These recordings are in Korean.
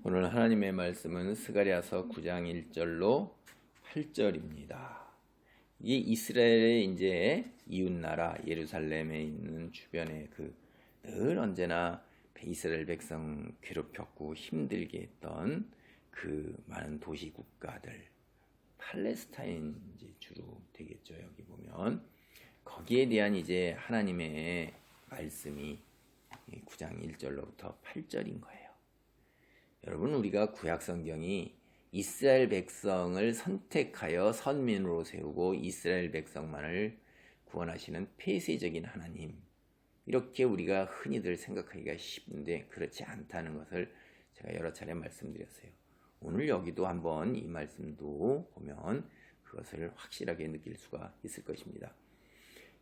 오늘 하나님의 말씀은 스가랴서 9장 1절로 8절입니다. 이 이스라엘의 이제 이웃나라 예루살렘에 있는 주변에 늘 언제나 이스라엘 백성 괴롭혔고 힘들게 했던 그 많은 도시 국가들, 팔레스타인 이제 주로 되겠죠. 여기 보면 거기에 대한 이제 하나님의 말씀이 9장 1절로부터 8절인 거예요. 여러분, 우리가 구약 성경이 이스라엘 백성을 선택하여 선민으로 세우고 이스라엘 백성만을 구원하시는 폐쇄적인 하나님, 이렇게 우리가 흔히들 생각하기가 쉽은데 그렇지 않다는 것을 제가 여러 차례 말씀드렸어요. 오늘 여기도 한번 이 말씀도 보면 그것을 확실하게 느낄 수가 있을 것입니다.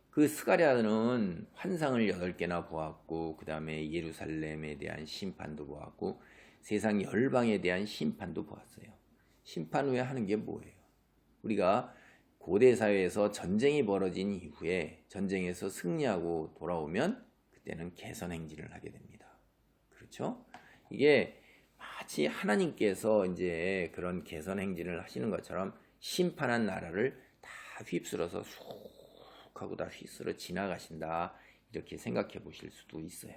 그 스가랴는 환상을 8개나 보았고, 그 다음에 예루살렘에 대한 심판도 보았고, 세상 열방에 대한 심판도 보았어요. 심판 후에 하는 게 뭐예요? 우리가 고대 사회에서 전쟁이 벌어진 이후에 전쟁에서 승리하고 돌아오면 그때는 개선 행진을 하게 됩니다. 그렇죠? 이게 마치 하나님께서 이제 그런 개선 행진을 하시는 것처럼 심판한 나라를 다 휩쓸어서 쑥 하고 다 휩쓸어 지나가신다, 이렇게 생각해 보실 수도 있어요.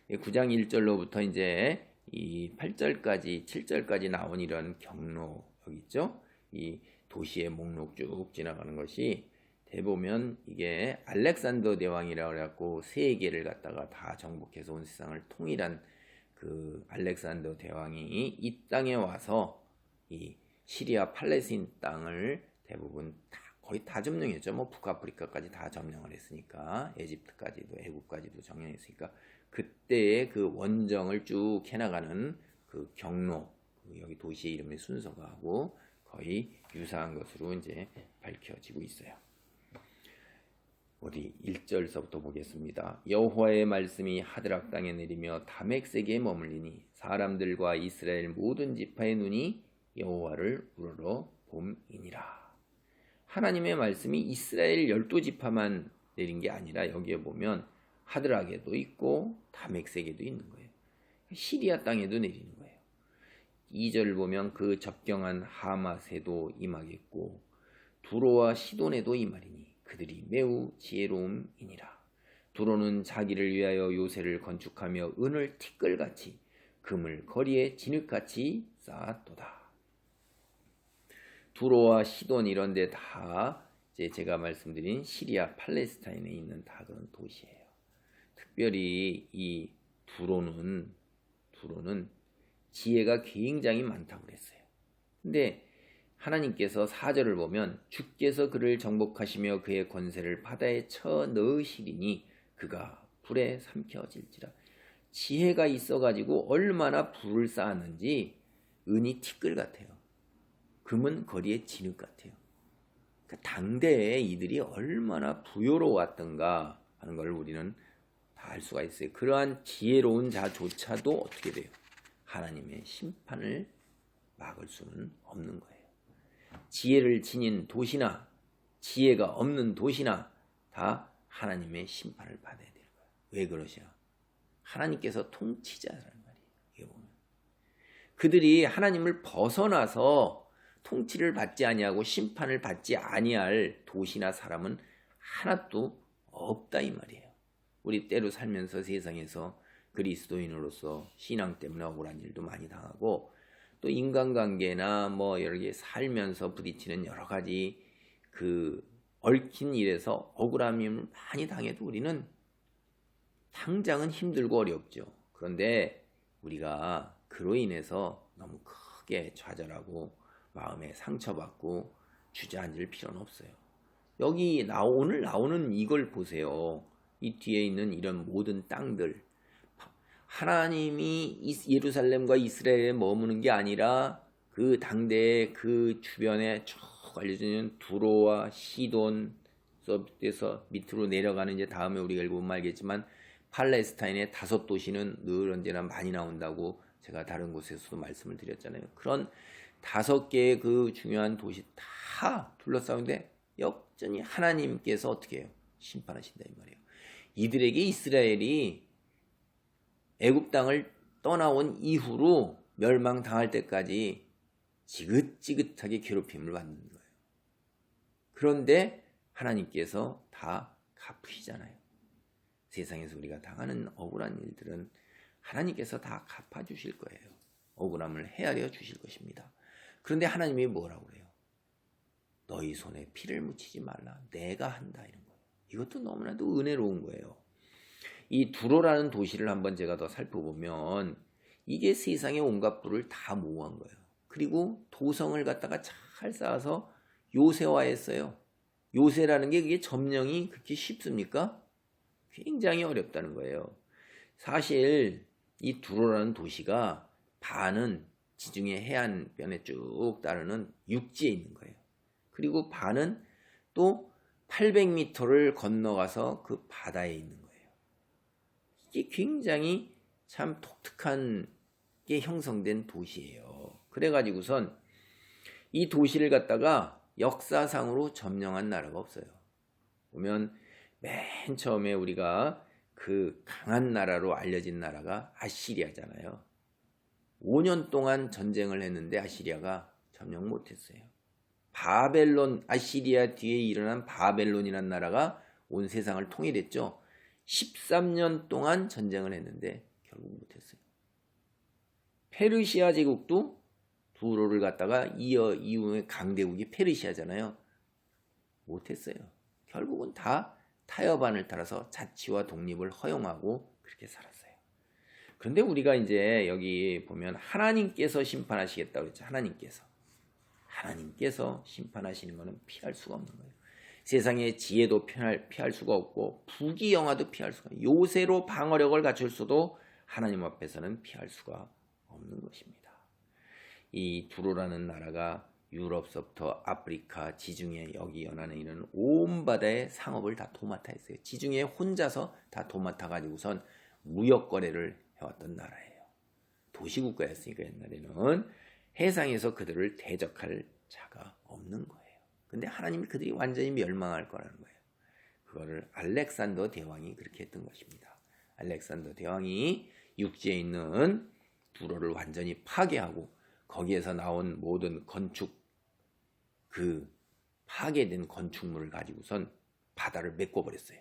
9장 1절로부터 이제 이 8절까지 7절까지 나온 이런 경로 여기 있죠. 이 도시의 목록 쭉 지나가는 것이 대보면 이게 알렉산더 대왕이라고 해갖고 세계를 갖다가 다 정복해서 온 세상을 통일한 그 알렉산더 대왕이 이 땅에 와서 이 시리아 팔레스틴 땅을 대부분 거의 다 점령했죠. 뭐 북아프리카까지 다 점령을 했으니까, 에집트까지도, 애국까지도 점령했으니까 그때의 그 원정을 쭉 해나가는 그 경로, 여기 도시의 이름의 순서가 하고 거의 유사한 것으로 이제 밝혀지고 있어요. 우리 1절서부터 보겠습니다. 여호와의 말씀이 하드락 땅에 내리며 다맥색에 머물리니 사람들과 이스라엘 모든 지파의 눈이 여호와를 우러러 봄이니라. 하나님의 말씀이 이스라엘 12지파만 내린 게 아니라 여기에 보면 하드락에도 있고 다맥색에도 있는 거예요. 시리아 땅에도 내리는 거예요. 2절 보면 그 접경한 하맛에도 임하겠고 두로와 시돈에도 임하리니 그들이 매우 지혜로움이니라. 두로는 자기를 위하여 요새를 건축하며 은을 티끌같이 금을 거리에 진흙같이 쌓았도다. 두로와 시돈 이런 데 다 이제 제가 말씀드린 시리아 팔레스타인에 있는 다 그런 도시예요. 특별히 이 두로는 지혜가 굉장히 많다고 그랬어요. 근데 하나님께서 4절을 보면 주께서 그를 정복하시며 그의 권세를 바다에 쳐 넣으시리니 그가 불에 삼켜질지라. 지혜가 있어가지고 얼마나 불을 쌓았는지 은이 티끌 같아요. 금은 거리에 진흙 같아요. 그러니까 당대에 이들이 얼마나 부요로웠던가 하는 걸 우리는 다 알 수가 있어요. 그러한 지혜로운 자조차도 어떻게 돼요? 하나님의 심판을 막을 수는 없는 거예요. 지혜를 지닌 도시나 지혜가 없는 도시나 다 하나님의 심판을 받아야 되는 거예요. 왜 그러시나? 하나님께서 통치자라는 말이에요. 이게 보면 그들이 하나님을 벗어나서 통치를 받지 아니하고 심판을 받지 아니할 도시나 사람은 하나도 없다 이 말이에요. 우리 때로 살면서 세상에서 그리스도인으로서 신앙 때문에 억울한 일도 많이 당하고 또 인간관계나 뭐 여러 개 살면서 부딪히는 여러 가지 그 얽힌 일에서 억울함을 많이 당해도 우리는 당장은 힘들고 어렵죠. 그런데 우리가 그로 인해서 너무 크게 좌절하고 마음에 상처받고 주저앉을 필요는 없어요. 여기 오늘 나오는 이걸 보세요. 이 뒤에 있는 이런 모든 땅들, 하나님이 예루살렘과 이스라엘에 머무는 게 아니라 그 당대의 그 주변에 쭉 알려지는 두로와 시돈에서 밑으로 내려가는, 이제 다음에 우리가 읽어보면 알겠지만 팔레스타인의 5도시는 늘 언제나 많이 나온다고 제가 다른 곳에서도 말씀을 드렸잖아요. 그런 5개의 그 중요한 도시 다 둘러싸는데 여전히 하나님께서 어떻게 해요? 심판하신다 이 말이에요. 이들에게 이스라엘이 애굽 땅을 떠나온 이후로 멸망당할 때까지 지긋지긋하게 괴롭힘을 받는 거예요. 그런데 하나님께서 다 갚으시잖아요. 세상에서 우리가 당하는 억울한 일들은 하나님께서 다 갚아주실 거예요. 억울함을 헤아려 주실 것입니다. 그런데 하나님이 뭐라고 그래요? 너희 손에 피를 묻히지 말라. 내가 한다. 이런 거예요. 이것도 너무나도 은혜로운 거예요. 이 두로라는 도시를 한번 제가 더 살펴보면 이게 세상의 온갖 불을 다 모호한 거예요. 그리고 도성을 갖다가 잘 쌓아서 요새화했어요. 요새라는 게 그게 점령이 그렇게 쉽습니까? 굉장히 어렵다는 거예요. 사실 이 두로라는 도시가 반은 지중해 해안변에 쭉 따르는 육지에 있는 거예요. 그리고 반은 또 800m를 건너가서 그 바다에 있는 거예요. 이게 굉장히 참 독특한 게 형성된 도시예요. 그래가지고선 이 도시를 갖다가 역사상으로 점령한 나라가 없어요. 보면 맨 처음에 우리가 그 강한 나라로 알려진 나라가 아시리아잖아요. 5년 동안 전쟁을 했는데 아시리아가 점령 못했어요. 바벨론, 아시리아 뒤에 일어난 바벨론이라는 나라가 온 세상을 통일했죠. 13년 동안 전쟁을 했는데 결국 못했어요. 페르시아 제국도 두로를 갖다가 이후에 강대국이 페르시아잖아요. 못했어요. 결국은 다 타협안을 따라서 자치와 독립을 허용하고 그렇게 살았어요. 그런데 우리가 이제 여기 보면 하나님께서 심판하시겠다고 그랬죠. 하나님께서 심판하시는 것은 피할 수가 없는 거예요. 세상의 지혜도 피할 수가 없고 부귀영화도 피할 수가 없고 요새로 방어력을 갖췄어도 하나님 앞에서는 피할 수가 없는 것입니다. 이 두로라는 나라가 유럽서부터 아프리카, 지중해 여기 연안에 있는 온 바다의 상업을 다 도맡아 했어요. 지중해 혼자서 다 도맡아 가지고선 무역 거래를 해왔던 나라예요. 도시국가였으니까 옛날에는 해상에서 그들을 대적할 자가 없는 거예요. 근데 하나님이 그들이 완전히 멸망할 거라는 거예요. 그거를 알렉산더 대왕이 그렇게 했던 것입니다. 알렉산더 대왕이 육지에 있는 두로를 완전히 파괴하고 거기에서 나온 모든 건축, 그 파괴된 건축물을 가지고선 바다를 메꿔버렸어요.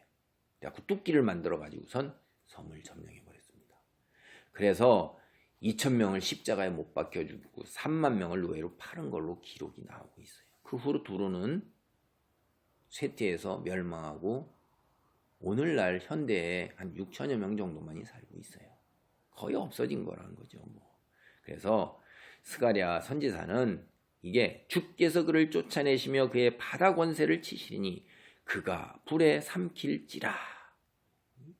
그래서 뚝기를 만들어 가지고선 섬을 점령해 버렸습니다. 그래서 2,000명을 십자가에 못 박혀주고 3만 명을 노예로 팔은 걸로 기록이 나오고 있어요. 그 후로 두로는 쇠퇴해서 멸망하고 오늘날 현대에 한 6천여 명 정도만이 살고 있어요. 거의 없어진 거라는 거죠. 그래서 스가랴 선지자는 이게 주께서 그를 쫓아내시며 그의 바다 권세를 치시리니 그가 불에 삼킬지라.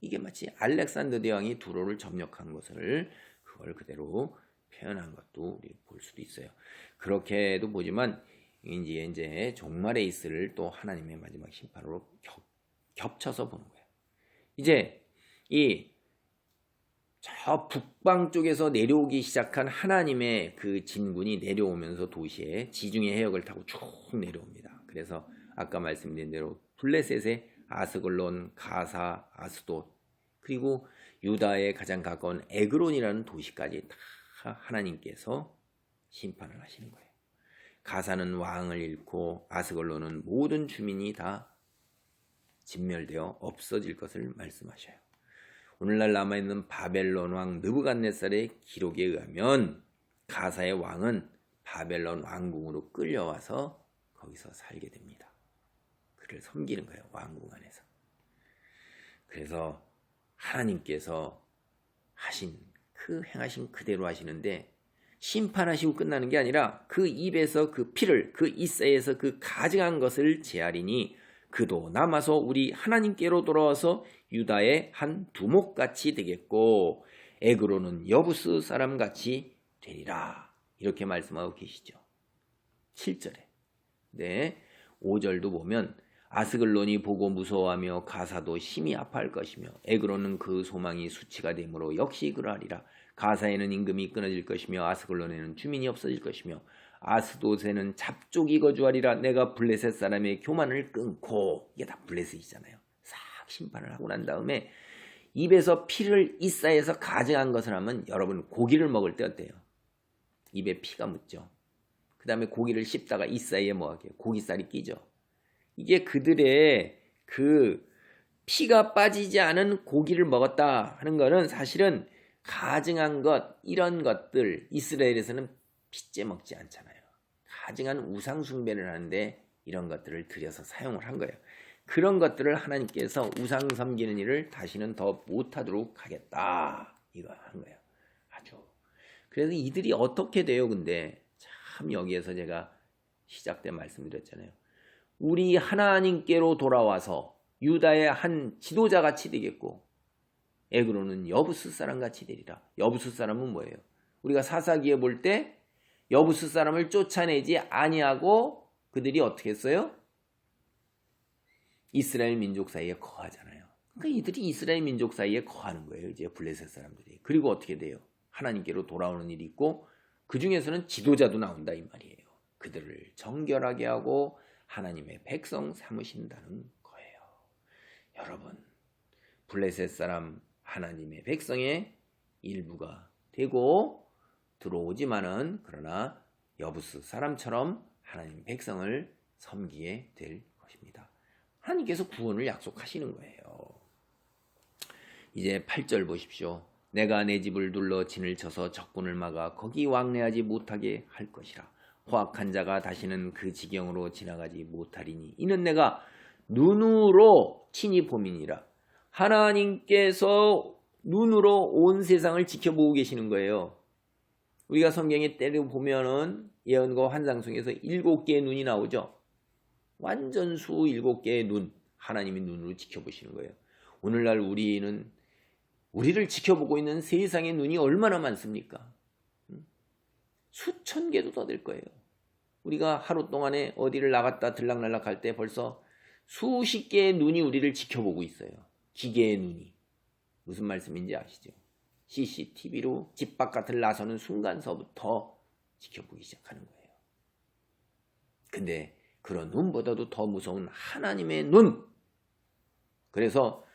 이게 마치 알렉산더 대왕이 두로를 점령한 것을 그걸 그대로 표현한 것도 우리 볼 수도 있어요. 그렇게도 보지만 이제 종말에 있을 또 하나님의 마지막 심판으로 겹쳐서 보는 거예요. 이제 저 북방 쪽에서 내려오기 시작한 하나님의 그 진군이 내려오면서 도시에 지중해 해역을 타고 쭉 내려옵니다. 그래서 아까 말씀드린 대로 블레셋의 아스글론, 가사, 아스돗 그리고 유다에 가장 가까운 에그론이라는 도시까지 다 하나님께서 심판을 하시는 거예요. 가사는 왕을 잃고 아스글론은 모든 주민이 다 진멸되어 없어질 것을 말씀하셔요. 오늘날 남아있는 바벨론 왕 느부갓네살의 기록에 의하면 가사의 왕은 바벨론 왕궁으로 끌려와서 거기서 살게 됩니다. 그를 섬기는 거예요. 왕궁 안에서. 그래서 하나님께서 행하신 그대로 하시는데 심판하시고 끝나는 게 아니라 그 입에서 그 피를 그 이새에서 그 가증한 것을 제하리니 그도 남아서 우리 하나님께로 돌아와서 유다의 한 두목같이 되겠고 에그로는 여부스 사람같이 되리라. 이렇게 말씀하고 계시죠. 7절에. 네, 5절도 보면 아스글론이 보고 무서워하며 가사도 심히 아파할 것이며 에그로는 그 소망이 수치가 되므로 역시 그러하리라. 가사에는 임금이 끊어질 것이며 아스글론에는 주민이 없어질 것이며 아스돗에는 잡족이 거주하리라. 내가 블레셋 사람의 교만을 끊고 이게 다 블레셋이잖아요. 싹 심판을 하고 난 다음에 입에서 피를 이싸에서 가증한 것을 하면 여러분 고기를 먹을 때 어때요? 입에 피가 묻죠. 그 다음에 고기를 씹다가 이 사이에 뭐하게 고기살이 끼죠. 이게 그들의 그 피가 빠지지 않은 고기를 먹었다 하는 것은 사실은 가증한 것, 이런 것들 이스라엘에서는 핏째 먹지 않잖아요. 가증한 우상 숭배를 하는데 이런 것들을 들여서 사용을 한 거예요. 그런 것들을 하나님께서 우상 섬기는 일을 다시는 더 못하도록 하겠다, 이거 한 거예요. 아주. 그래서 이들이 어떻게 돼요? 근데 참 여기에서 제가 시작 때 말씀드렸잖아요. 우리 하나님께로 돌아와서 유다의 한 지도자같이 되겠고 에그로는 여부스 사람같이 되리라. 여부스 사람은 뭐예요? 우리가 사사기에 볼 때 여부스 사람을 쫓아내지 아니하고 그들이 어떻게 했어요? 이스라엘 민족 사이에 거하잖아요. 그러니까 이들이 이스라엘 민족 사이에 거하는 거예요. 이제 블레셋 사람들이. 그리고 어떻게 돼요? 하나님께로 돌아오는 일이 있고 그 중에서는 지도자도 나온다 이 말이에요. 그들을 정결하게 하고 하나님의 백성 삼으신다는 거예요. 여러분, 블레셋 사람 하나님의 백성의 일부가 되고 들어오지만은 그러나 여부스 사람처럼 하나님 백성을 섬기게 될 것입니다. 하나님께서 구원을 약속하시는 거예요. 이제 8절 보십시오. 내가 내 집을 둘러 진을 쳐서 적군을 막아 거기 왕래하지 못하게 할 것이라. 포악한 자가 다시는 그 지경으로 지나가지 못하리니 이는 내가 눈으로 친히 봄이니라. 하나님께서 눈으로 온 세상을 지켜보고 계시는 거예요. 우리가 성경에 때려 보면은 예언과 환상 속에서 7개의 눈이 나오죠. 완전수 7개의 눈, 하나님이 눈으로 지켜보시는 거예요. 오늘날 우리를 지켜보고 있는 세상의 눈이 얼마나 많습니까? 수천 개도 더 될 거예요. 우리가 하루 동안에 어디를 나갔다 들락날락 할 때 벌써 수십 개의 눈이 우리를 지켜보고 있어요. 기계의 눈이. 무슨 말씀인지 아시죠? CCTV로 집 바깥을 나서는 순간서부터 지켜보기 시작하는 거예요. 근데 그런 눈보다도 더 무서운 하나님의 눈. 그래서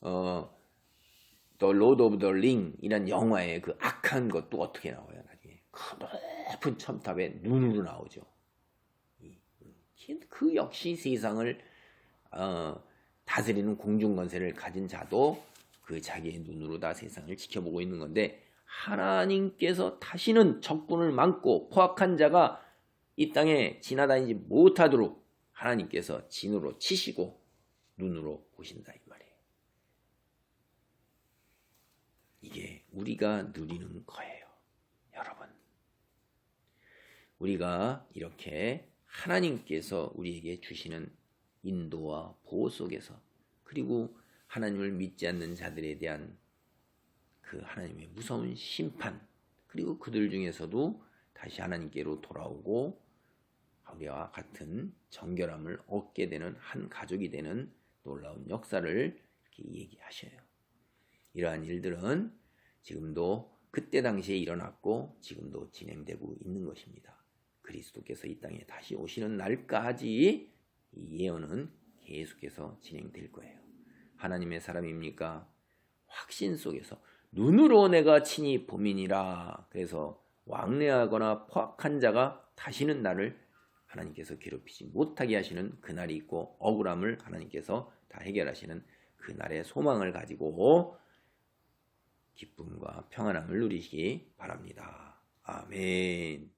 The Lord of the Ring 이란 영화의 그 악한 것도 어떻게 나와요? 나중에 그 높은 첨탑에 눈으로 나오죠. 그 역시 세상을 다스리는 공중권세를 가진 자도 그 자기의 눈으로 다 세상을 지켜보고 있는 건데 하나님께서 다시는 적군을 막고 포악한 자가 이 땅에 지나다니지 못하도록 하나님께서 진으로 치시고 눈으로 보신다 이 말이에요. 이게 우리가 누리는 거예요. 여러분. 우리가 이렇게 하나님께서 우리에게 주시는 인도와 보호 속에서 그리고 하나님을 믿지 않는 자들에 대한 그 하나님의 무서운 심판 그리고 그들 중에서도 다시 하나님께로 돌아오고 우리와 같은 정결함을 얻게 되는 한 가족이 되는 놀라운 역사를 이렇게 얘기하셔요. 이러한 일들은 지금도 그때 당시에 일어났고 지금도 진행되고 있는 것입니다. 그리스도께서 이 땅에 다시 오시는 날까지 이 예언은 계속해서 진행될 거예요. 하나님의 사람입니까? 확신 속에서 눈으로 내가 친히 봄이니라. 그래서 왕래하거나 포악한 자가 다시는 나를 하나님께서 괴롭히지 못하게 하시는 그날이 있고 억울함을 하나님께서 다 해결하시는 그날의 소망을 가지고 기쁨과 평안함을 누리시기 바랍니다. 아멘.